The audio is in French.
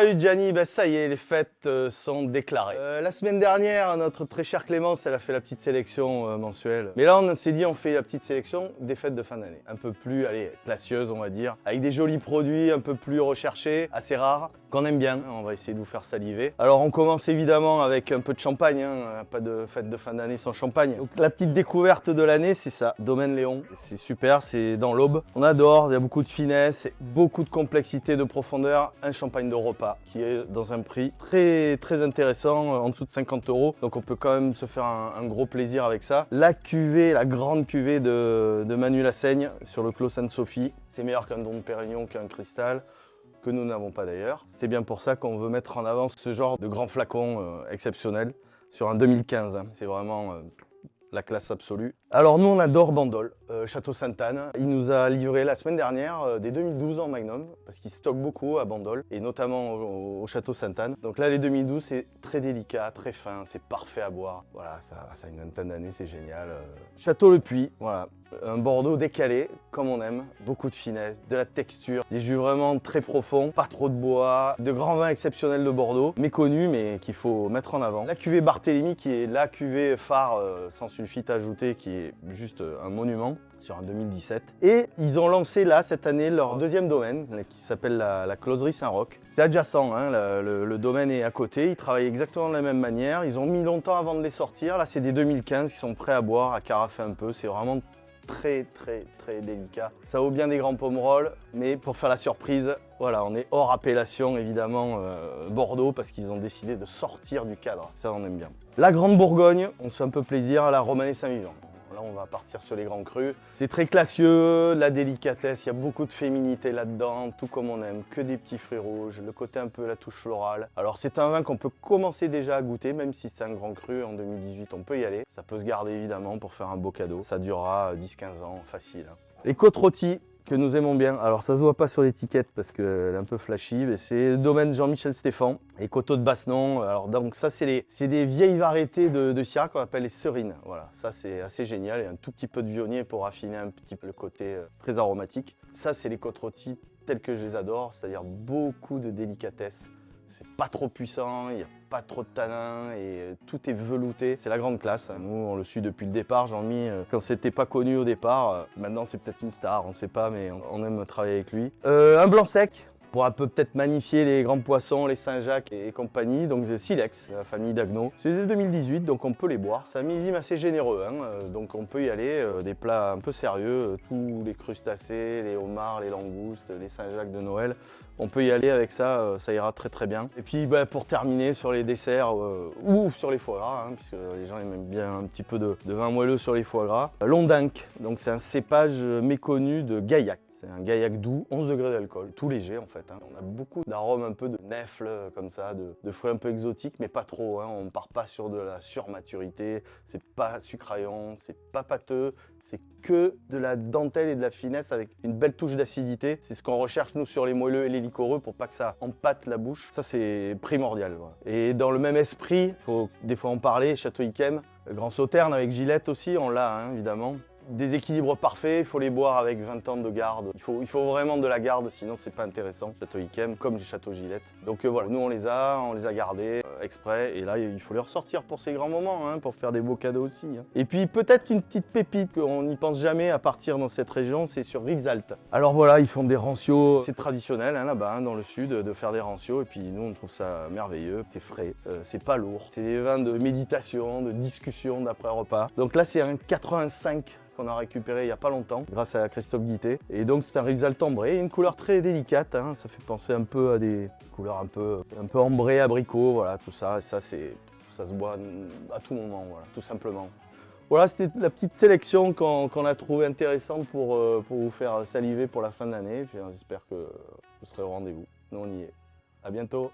Salut Gianni, ben ça y est, les fêtes sont déclarées. La semaine dernière, notre très chère Clémence, elle a fait la petite sélection mensuelle. Mais là, on s'est dit, on fait la petite sélection des fêtes de fin d'année. Un peu plus, allez, classieuse, on va dire. Avec des jolis produits un peu plus recherchés, assez rares, qu'on aime bien. On va essayer de vous faire saliver. Alors, on commence évidemment avec un peu de champagne. Hein. Pas de fête de fin d'année sans champagne. Donc, la petite découverte de l'année, c'est ça. Domaine Léon. C'est super, c'est dans l'Aube. On adore, il y a beaucoup de finesse, beaucoup de complexité, de profondeur. Un champagne de repas qui est dans un prix très intéressant, en dessous de 50 €. Donc on peut quand même se faire un gros plaisir avec ça. La cuvée, la grande cuvée de Manu Lassaigne sur le Clos Sainte-Sophie. C'est meilleur qu'un Dom Pérignon, qu'un Cristal, que nous n'avons pas d'ailleurs. C'est bien pour ça qu'on veut mettre en avant ce genre de grands flacons exceptionnels sur un 2015. Hein. C'est vraiment la classe absolue. Alors nous on adore Bandol, Château Sainte-Anne. Il nous a livré la semaine dernière des 2012 en Magnum, parce qu'il stocke beaucoup à Bandol, et notamment au Château Sainte-Anne. Donc là les 2012 c'est très délicat, très fin, c'est parfait à boire. Voilà, ça a une vingtaine d'années, c'est génial. Château Le Puy, voilà, un Bordeaux décalé, comme on aime, beaucoup de finesse, de la texture, des jus vraiment très profonds, pas trop de bois, de grands vins exceptionnels de Bordeaux, méconnus mais qu'il faut mettre en avant. La cuvée Barthélemy qui est la cuvée phare sans sulfite ajouté, qui est juste un monument sur un 2017. Et ils ont lancé là cette année leur deuxième domaine qui s'appelle la Closerie Saint-Roch. C'est adjacent, hein, le domaine est à côté, ils travaillent exactement de la même manière. Ils ont mis longtemps avant de les sortir. Là c'est des 2015 qui sont prêts à boire, à carafer un peu. C'est vraiment très délicat. Ça vaut bien des grands pommerolles, mais pour faire la surprise, voilà, on est hors appellation évidemment Bordeaux parce qu'ils ont décidé de sortir du cadre. Ça on aime bien. La Grande Bourgogne, on se fait un peu plaisir à la Romanée Saint-Vivant. Là, on va partir sur les grands crus. C'est très classieux, la délicatesse, il y a beaucoup de féminité là-dedans, tout comme on aime, que des petits fruits rouges, le côté un peu la touche florale. Alors c'est un vin qu'on peut commencer déjà à goûter, même si c'est un grand cru en 2018, on peut y aller. Ça peut se garder évidemment pour faire un beau cadeau. Ça durera 10-15 ans, facile. Les côtes rôties, que nous aimons bien. Alors ça se voit pas sur l'étiquette parce qu'elle est un peu flashy, mais c'est le domaine Jean-Michel Stéphan, les coteaux de Bassenon. Alors donc ça c'est des vieilles variétés de Syrah qu'on appelle les serines. Voilà, ça c'est assez génial et un tout petit peu de vionnier pour affiner un petit peu le côté très aromatique. Ça c'est les côtes rôties telles que je les adore, c'est-à-dire beaucoup de délicatesse. C'est pas trop puissant, il n'y a pas trop de tanin et tout est velouté. C'est la grande classe. Nous, on le suit depuis le départ. Jean-Mi, quand c'était pas connu au départ, maintenant c'est peut-être une star, on ne sait pas, mais on aime travailler avec lui. Un blanc sec pour un peu peut-être magnifier les grands poissons, les Saint-Jacques et compagnie. Donc Silex, la famille d'Agneau. C'est de 2018, donc on peut les boire. C'est un millésime assez généreux, hein, donc on peut y aller. Des plats un peu sérieux, tous les crustacés, les homards, les langoustes, les Saint-Jacques de Noël. On peut y aller avec ça, ça ira très bien. Et puis pour terminer sur les desserts ou sur les foie gras, hein, puisque les gens aiment bien un petit peu de vin moelleux sur les foie gras. Londinque, donc c'est un cépage méconnu de Gaillac. C'est un Gaillac doux, 11 degrés d'alcool, tout léger en fait. Hein. On a beaucoup d'arômes un peu de nèfles comme ça, de fruits un peu exotiques, mais pas trop. Hein. On ne part pas sur de la surmaturité, c'est pas sucraillant, c'est pas pâteux, c'est que de la dentelle et de la finesse avec une belle touche d'acidité. C'est ce qu'on recherche nous sur les moelleux et les liquoreux pour pas que ça empâte la bouche. Ça c'est primordial. Voilà. Et dans le même esprit, il faut des fois en parler, Château Yquem, Grand Sauterne avec Gillette aussi, on l'a hein, évidemment. Des équilibres parfaits, il faut les boire avec 20 ans de garde. Il faut vraiment de la garde, sinon c'est pas intéressant. Château Yquem, comme Château Gillette. Donc voilà, nous on les a gardés exprès. Et là, il faut les ressortir pour ces grands moments, hein, pour faire des beaux cadeaux aussi. Hein. Et puis peut-être une petite pépite qu'on n'y pense jamais à partir dans cette région, c'est sur Rivesaltes. Alors voilà, ils font des rancios, c'est traditionnel hein, là-bas, hein, dans le sud, de faire des rancios. Et puis nous, on trouve ça merveilleux. C'est frais, c'est pas lourd. C'est des vins de méditation, de discussion d'après-repas. Donc là, c'est un 85 qu'on a récupéré il n'y a pas longtemps grâce à Christophe Guittet. Et donc c'est un Rivesaltes ambré, une couleur très délicate, hein, ça fait penser un peu à des couleurs un peu ambrées, abricot, voilà tout ça. Et ça se boit à tout moment, voilà, tout simplement. Voilà, c'était la petite sélection qu'on a trouvée intéressante pour vous faire saliver pour la fin de l'année. J'espère que vous serez au rendez-vous. Nous on y est. À bientôt.